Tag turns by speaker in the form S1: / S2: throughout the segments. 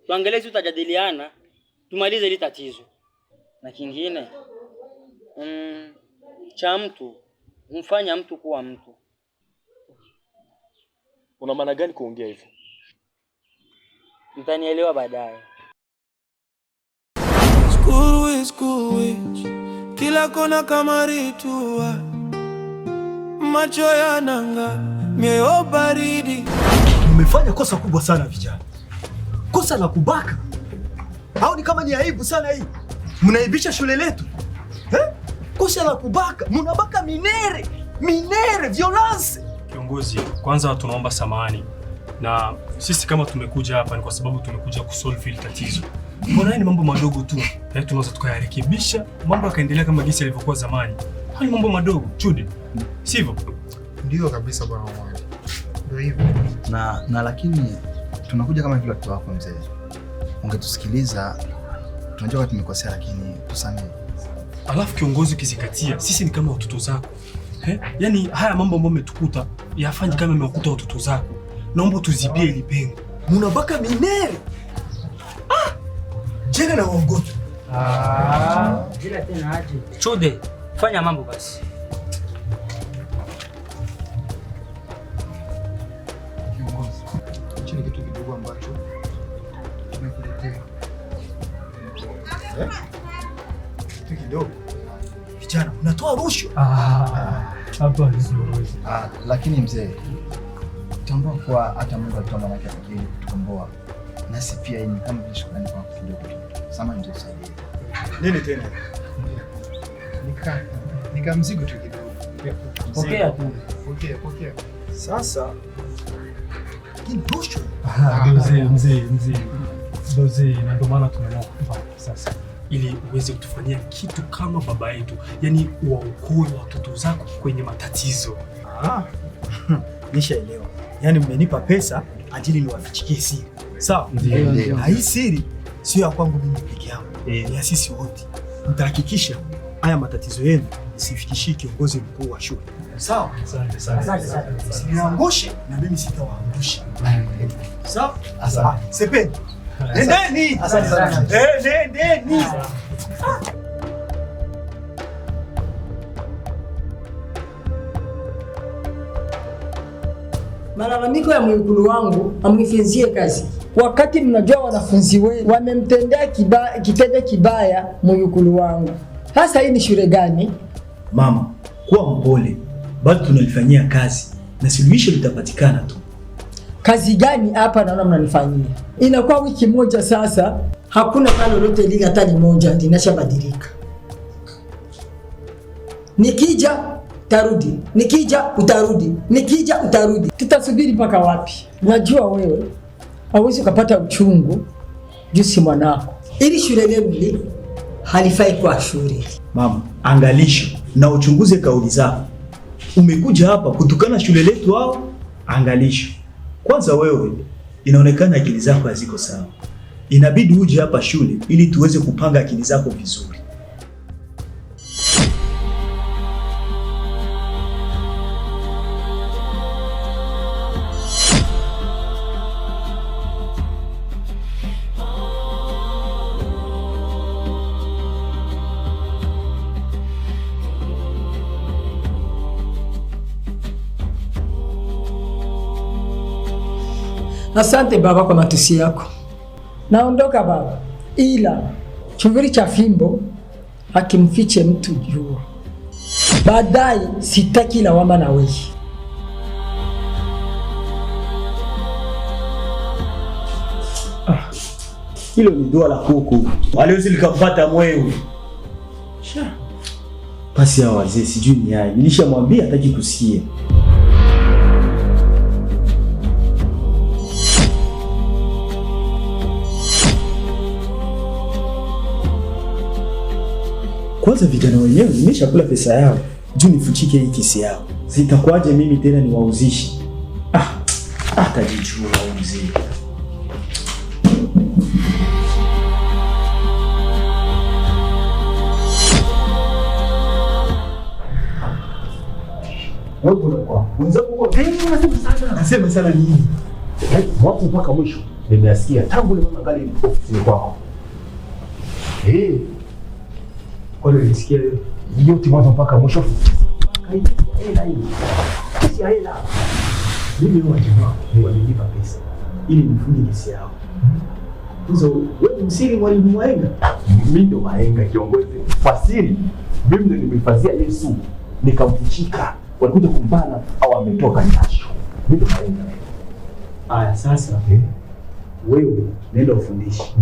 S1: tuangalie sisi tutajadiliana tumalize hili tatizo. Na kingine cha mtu humfanya mtu kuwa mtu.
S2: Una maana gani kuongea hivyo?
S1: Mtanielewa baadaye.
S3: School, kila kona kama ritua, macho yananga, mioyo baridi.
S4: Mmefanya kosa kubwa sana vijana, kosa la kubaka. Au ni kama ni aibu sana hii? Mnaibisha shule letu kosa la kubaka, mnabaka minere, violence.
S5: Kiongozi, kwanza tunaomba samahani, na sisi kama tumekuja hapa ni kwa sababu tumekuja kusolve hili tatizo. Mbona ni mambo madogo tu, tunaweza tukayarekebisha, mambo yakaendelea kama jinsi yalivyokuwa zamani. Haya mambo madogo, Chude. Sivyo?
S6: Ndio kabisa bwana Omari. Ndio hivyo.
S7: Na lakini tunakuja kama vile watu wako mzee. Ungetusikiliza, tunajua kama tumekosea lakini tusamehe.
S5: Alafu kiongozi, ukizikatia sisi ni kama watoto zako. Yaani haya mambo ambayo umetukuta yafanye kama umekuta watoto zako. Naomba tuzibie ile pengo.
S4: Mnabaka minere. Jana na uongozi.
S1: Jina tena aje. Chude, fanya mambo basi.
S6: Chini kitu kidogo ambacho tumekuletea. Kitu kidogo.
S4: Vijana, unatoa rushwa.
S5: Hapa vizuri.
S7: Lakini mzee, tambua kwa hata Mungu alitoa mwanake pekee kutukomboa. Nasi pia ni kama vile shukrani kwa kidogo. Sama mzee saidie.
S6: Nini tena? Nika mzigo tu kidogo.
S1: Pokea tu.
S6: Pokea.
S4: Sasa hii rushwa.
S5: Mzee. Na ndio maana tunaona sasa ili uweze kutufanyia kitu kama baba yetu, yani uwaokoe watoto zako kwenye matatizo.
S4: Nishaelewa. Yani mmenipa pesa ajili niwafichikie siri. Sawa?
S5: Ndio.
S4: Na hii siri sio ya kwangu mimi peke yangu. Ni ya sisi wote. Mtahakikisha haya matatizo yenu sifikishie kiongozi mkuu wa shule. Sawa?
S5: Asante sana.
S4: Niangushe na mimi sitawaangusha. Sawa? Asante. Sepeni. Nendeni.
S7: Asante sana.
S4: Nendeni.
S8: Malalamiko ya mkulu wangu amnifanzie kazi. Wakati mnajua wanafunzi wenu wamemtendea kitendo kibaya mkulu wangu. Sasa hii ni shule gani?
S4: Mama, kuwa mpole. Bado tunalifanyia kazi na suluhisho litapatikana tu.
S8: Kazi gani hapa naona mnanifanyia? Inakuwa wiki moja sasa, hakuna kalo lolote lile hata ni moja linashabadilika. Nikija tarudi, nikija utarudi, nikija utarudi. Tutasubiri mpaka wapi? Najua wewe hauwezi kupata uchungu jusi mwanako. Ili shule lenu halifai kwa shule.
S4: Mama, angalisho na uchunguze kauli zako. Umekuja hapa kutukana shule letu au? Angalisho. Kwanza wewe inaonekana akili zako haziko sawa. Inabidi uje hapa shule ili tuweze kupanga akili zako vizuri.
S8: Asante baba kwa matusi yako. Naondoka baba. Ila chumviri cha fimbo hakimfiche mtu jua. Baadaye sitaki lawama na wewe.
S4: Hilo ni dua la kuku. Waliwezi likapata mwewe. Basi hao wazee sijui ni yeye. Nilishamwambia hataki kusikia. Kwanza vijana wenyewe nimeshakula pesa yao. Juu nifuchike hii kesi yao. Zitakuwaje mimi tena niwauzishi? Atajijua mzee. Nasema sana nini?
S6: Wapo mpaka mwisho.
S9: Nimeasikia tangu ile mama ngali ofisini kwako.
S4: Kwa nini nisikia hiyo?
S9: Yote mwanzo mpaka mwisho. Hela hii. Kesi ya hela.
S4: Mimi wa jamaa wamenipa pesa ili nifunge kesi yao. Sasa wewe msiri mwalimu Mahenga?
S9: Mimi ndo Mahenga kiongozi. Fasiri. Mimi ndo nimefazia Yesu nikamfichika. Walikuja kumbana au ametoka jasho. Mimi ndo Mahenga.
S4: Aya, sasa wewe nenda ufundishe.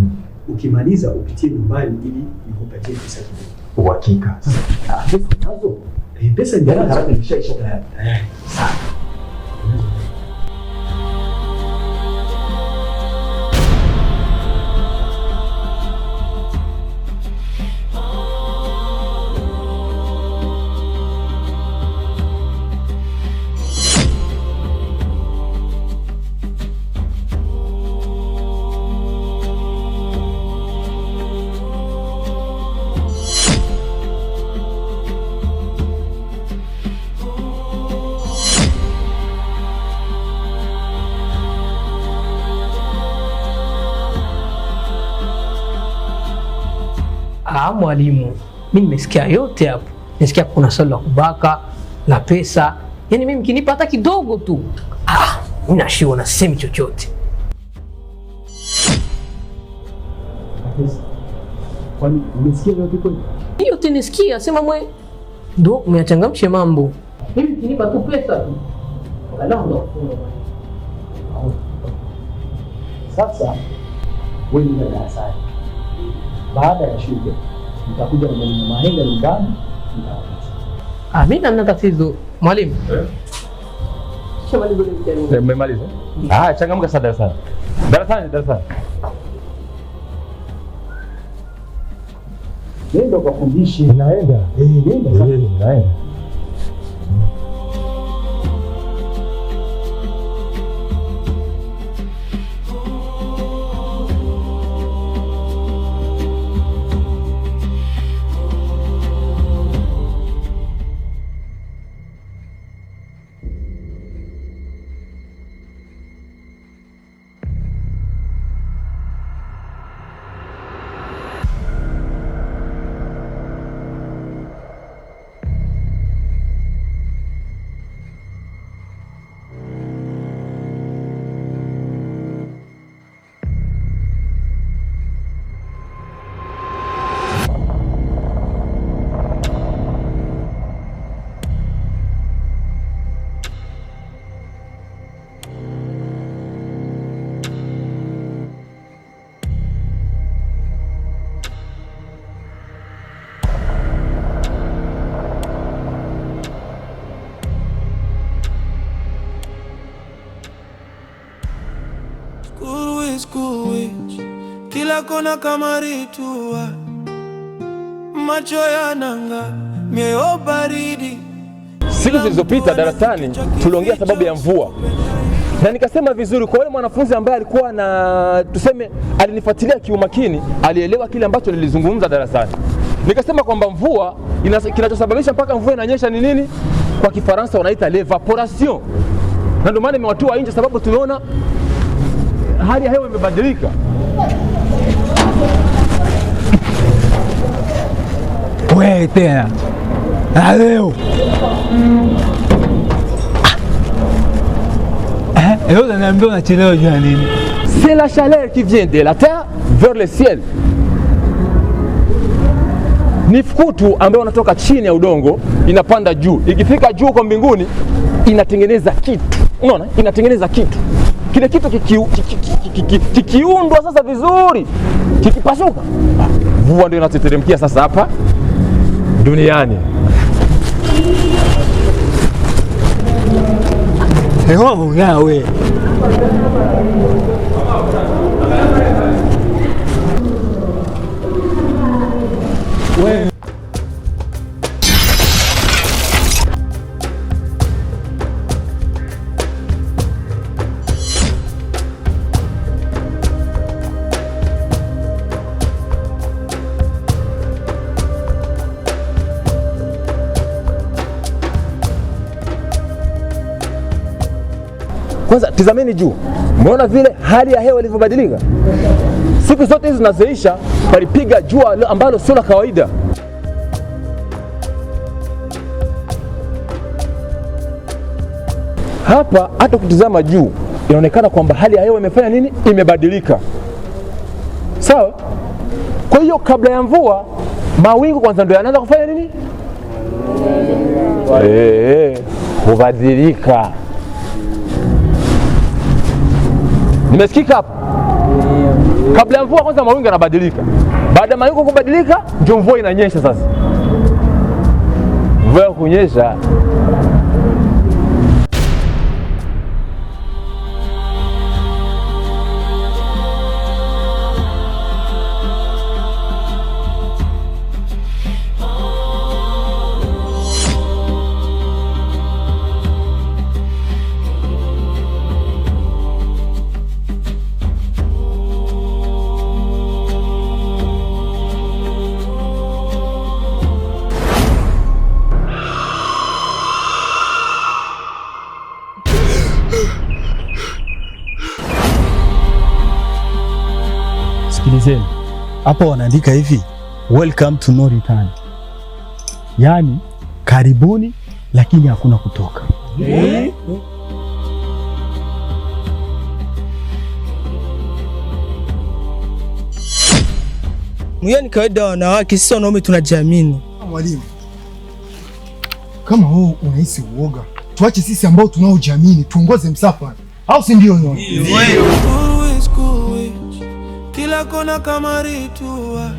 S4: Ukimaliza upitie nyumbani ili nikupatie pesa kidogo.
S9: Uhakika. Sasa pesa nazo.
S4: Pesa ni
S9: haraka imeshaisha tayari. Sawa.
S10: Mwalimu, mimi nimesikia yote hapo. Nimesikia kuna swali la kubaka, la pesa. Yaani mimi mkinipa hata kidogo tu, mimi nashiona sisemi chochote.
S4: Kwani umesikia yote kweli?
S10: Hiyo tenisikia, sema mwe ndio umeyachangamsha mambo. Mimi mkinipa tu pesa tu. Angalau ndo kufunga.
S4: Sasa wewe ni darasani. Baada ya shule nitakuja na mwalimu Mahenga nyumbani nitakupa.
S10: Mimi nina tatizo mwalimu. Shamaliza ile mtihani.
S9: Umemaliza? Changamka sana darasani. Darasani.
S4: Nenda ukafundishe.
S9: Naenda.
S4: Nenda sasa.
S9: Naenda.
S3: Kila kona kama ritua, macho yananga, mioyo baridi.
S2: Siku zilizopita darasani tuliongea sababu ya mvua, na nikasema vizuri kwa yule mwanafunzi ambaye alikuwa na tuseme alinifuatilia kiumakini, alielewa kile ambacho nilizungumza darasani. Nikasema kwamba mvua kinachosababisha mpaka mvua inanyesha ni nini? Kwa Kifaransa wanaita l'evaporation. Na ndio maana nimewatoa nje sababu tumeona hali ya hewa imebadilika.
S6: Wewe tena. Leo. Leo unaniambia unachelewa juu ya nini?
S2: C'est la chaleur qui vient de la terre vers le ciel. Ni fukutu ambayo unatoka chini ya udongo inapanda juu. Ikifika juu kwa mbinguni inatengeneza kitu. Unaona? Inatengeneza kitu. Kile kitu kikiundwa sasa vizuri, kikipasuka, mvua ndio inateteremkia sasa hapa duniani.
S6: Hewa mwenyewe. Wewe
S2: Kwanza tizameni juu, umeona vile hali ya hewa ilivyobadilika? Siku zote hizi zinazoisha palipiga jua ambalo sio la kawaida. Hapa hata kutizama juu inaonekana kwamba hali ya hewa imefanya nini? Imebadilika. Sawa? Kwa hiyo kabla ya mvua, mawingu kwanza ndio yanaanza kufanya nini? Kubadilika. Nimesikika hapo? Kabla ya mvua kwanza mawingu yanabadilika. Baada ya mawingu kubadilika, ndio mvua inanyesha sasa. Mvua kunyesha.
S11: Sikilizeni, hapa wanaandika hivi, welcome to no return, yaani karibuni lakini hakuna kutoka.
S12: Mwiyo ni kawaida wanawake, sisi wanaume tunajiamini.
S6: Mwalimu, kama wewe unahisi uoga, tuache sisi ambao tunaojiamini tuongoze msafara, au si ndio?
S3: Kila kona kama ritua,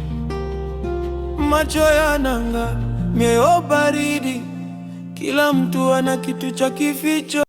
S3: macho yananga, mioyo baridi, kila mtu ana kitu cha kificho.